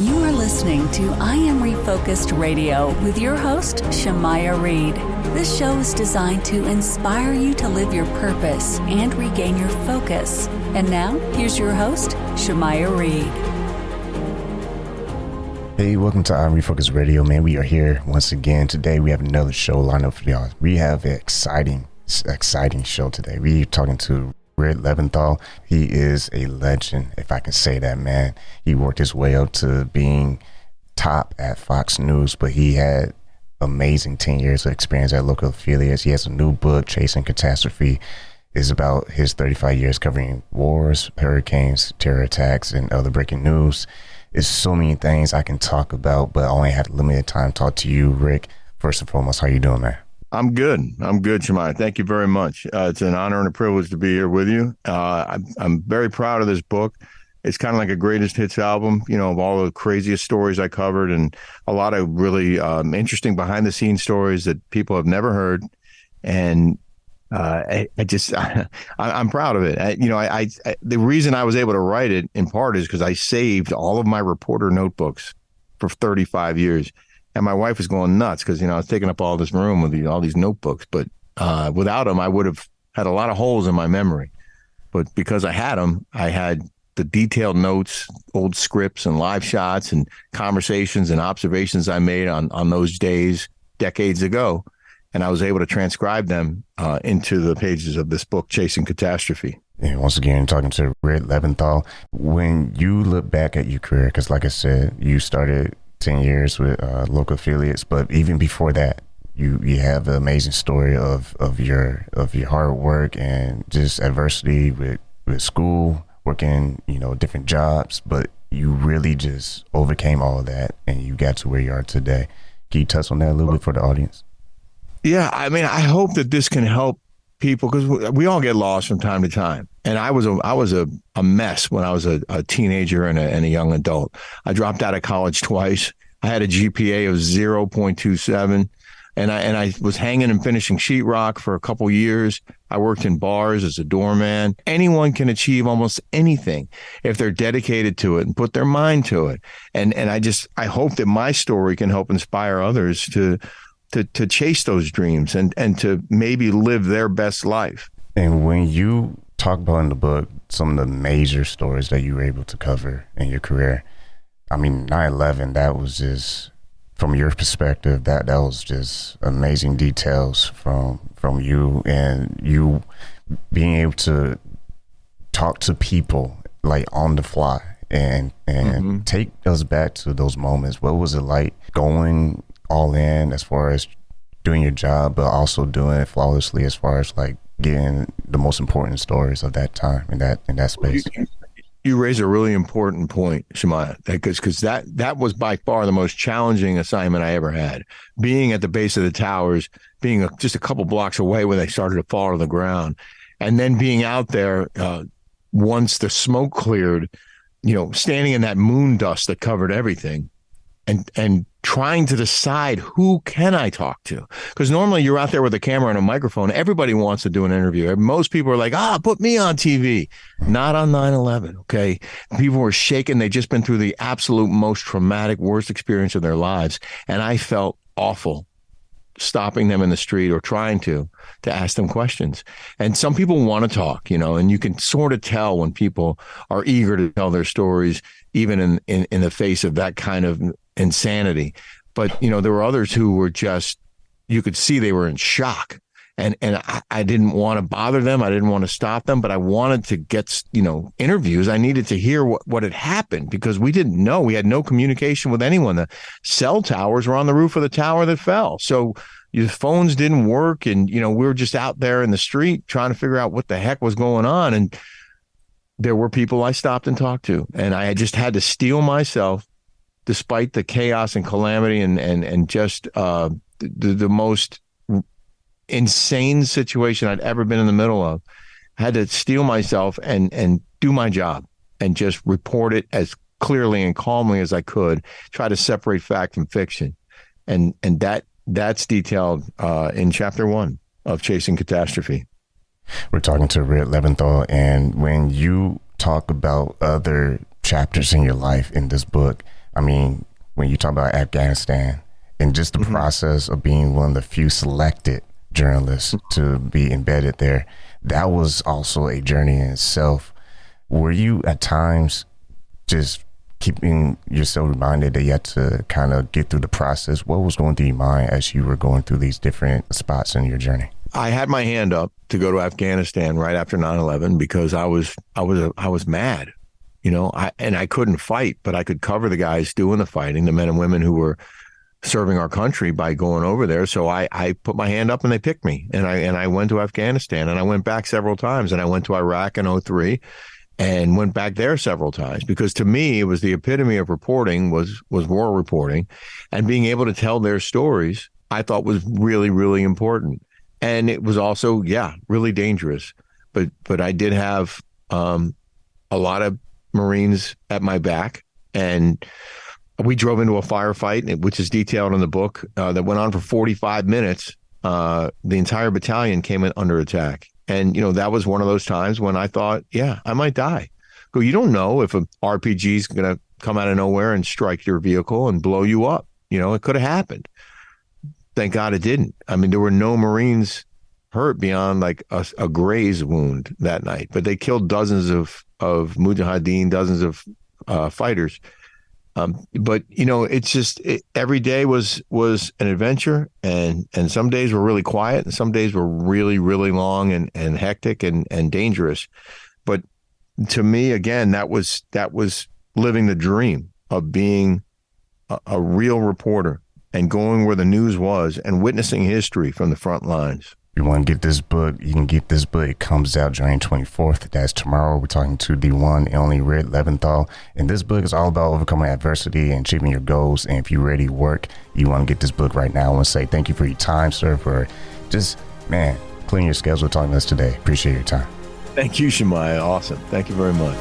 You are listening to I Am Refocused Radio with your host, Shamaya Reed. This show is designed to inspire you to live your purpose and regain your focus. And now, here's your host, Shamaya Reed. Hey, welcome to I Am Refocused Radio, man. We are here once again. Today, we have another show lined up for y'all. We have an exciting show today. We're talking to Rick Leventhal. He is a legend, if I can say that, man. He worked his way up to being top at Fox News, but he had amazing 10 years of experience at local affiliates. He has a new book, Chasing Catastrophe. It's about his 35 years covering wars, hurricanes, terror attacks, and other breaking news. It's so many things I can talk about, but I only had limited time to talk to you, Rick. First and foremost, how you doing, man? I'm good, Shemai. Thank you very much. It's an honor and a privilege to be here with you. I'm very proud of this book. It's kind of like a greatest hits album, you know, of all the craziest stories I covered and a lot of really interesting behind the scenes stories that people have never heard. And I'm proud of it. The reason I was able to write it in part is because I saved all of my reporter notebooks for 35 years. And my wife was going nuts because, I was taking up all this room with all these notebooks. But without them, I would have had a lot of holes in my memory. But because I had them, I had the detailed notes, old scripts and live shots and conversations and observations I made on those days decades ago. And I was able to transcribe them into the pages of this book, Chasing Catastrophe. And once again, talking to Rick Leventhal. When you look back at your career, because like I said, you started 10 years with local affiliates, but even before that, you have the amazing story of your hard work and just adversity with school, working, different jobs, but you really just overcame all of that and you got to where you are today. Can you touch on that a little bit for the audience? Yeah, I mean, I hope that this can help people because we all get lost from time to time. And I was a mess when I was a teenager and a young adult. I dropped out of college twice. I had a GPA of 0.27, and I was hanging and finishing sheetrock for a couple years. I worked in bars as a doorman. Anyone can achieve almost anything if they're dedicated to it and put their mind to it. And I hope that my story can help inspire others to chase those dreams and to maybe live their best life. And when you talk about in the book some of the major stories that you were able to cover in your career, I mean, 9/11, that was just, from your perspective, that was just amazing details from you, and you being able to talk to people like on the fly and take us back to those moments. What was it like going all in as far as doing your job, but also doing it flawlessly as far as like getting the most important stories of that time in that space? You raise a really important point, Shemaya, because that was by far the most challenging assignment I ever had. Being at the base of the towers, being just a couple blocks away when they started to fall to the ground, and then being out there once the smoke cleared, standing in that moon dust that covered everything, and trying to decide who can I talk to? Because normally you're out there with a camera and a microphone. Everybody wants to do an interview. Most people are like, put me on TV. Not on 9/11, okay? People were shaken. They'd just been through the absolute most traumatic, worst experience of their lives. And I felt awful stopping them in the street or trying to ask them questions. And some people want to talk, and you can sort of tell when people are eager to tell their stories, even in the face of that kind of insanity. But, there were others who were just, you could see they were in shock. And I didn't want to bother them. I didn't want to stop them, but I wanted to get, interviews. I needed to hear what had happened because we didn't know. We had no communication with anyone. The cell towers were on the roof of the tower that fell. So your phones didn't work. And, we were just out there in the street trying to figure out what the heck was going on. And there were people I stopped and talked to. And I just had to steel myself, despite the chaos and calamity and just the most insane situation I'd ever been in the middle of. I had to steel myself and do my job and just report it as clearly and calmly as I could, try to separate fact from fiction. And that's detailed in chapter 1 of Chasing Catastrophe. We're talking to Rick Leventhal, and when you talk about other chapters in your life in this book, I mean, when you talk about Afghanistan and just the process of being one of the few selected journalists to be embedded there, that was also a journey in itself. Were you at times just keeping yourself reminded that you had to kind of get through the process? What was going through your mind as you were going through these different spots in your journey? I had my hand up to go to Afghanistan right after 9/11 because I was mad, and I couldn't fight, but I could cover the guys doing the fighting, the men and women who were serving our country by going over there. So I put my hand up and they picked me, and I went to Afghanistan, and I went back several times, and I went to Iraq in 2003 and went back there several times, because to me, it was the epitome of reporting was war reporting, and being able to tell their stories, I thought was really, really important. And it was also, really dangerous. But I did have a lot of Marines at my back, and we drove into a firefight, which is detailed in the book, that went on for 45 minutes. The entire battalion came in under attack. And, that was one of those times when I thought, I might die. But you don't know if an RPG is going to come out of nowhere and strike your vehicle and blow you up. It could have happened. Thank God it didn't. I mean, there were no Marines hurt beyond like a graze wound that night, but they killed dozens of mujahideen, dozens of fighters. But it's just every day was an adventure, and some days were really quiet, and some days were really, really long and hectic and dangerous. But to me, again, that was living the dream of being a real reporter and going where the news was and witnessing history from the front lines. If you want to get this book, you can get this book. It comes out January 24th. That's tomorrow. We're talking to the one and only Rick Leventhal. And this book is all about overcoming adversity and achieving your goals. And if you're ready to work, you want to get this book right now. I want to say thank you for your time, sir, for just, clearing your schedule talking to us today. Appreciate your time. Thank you, Shemaiah. Awesome. Thank you very much.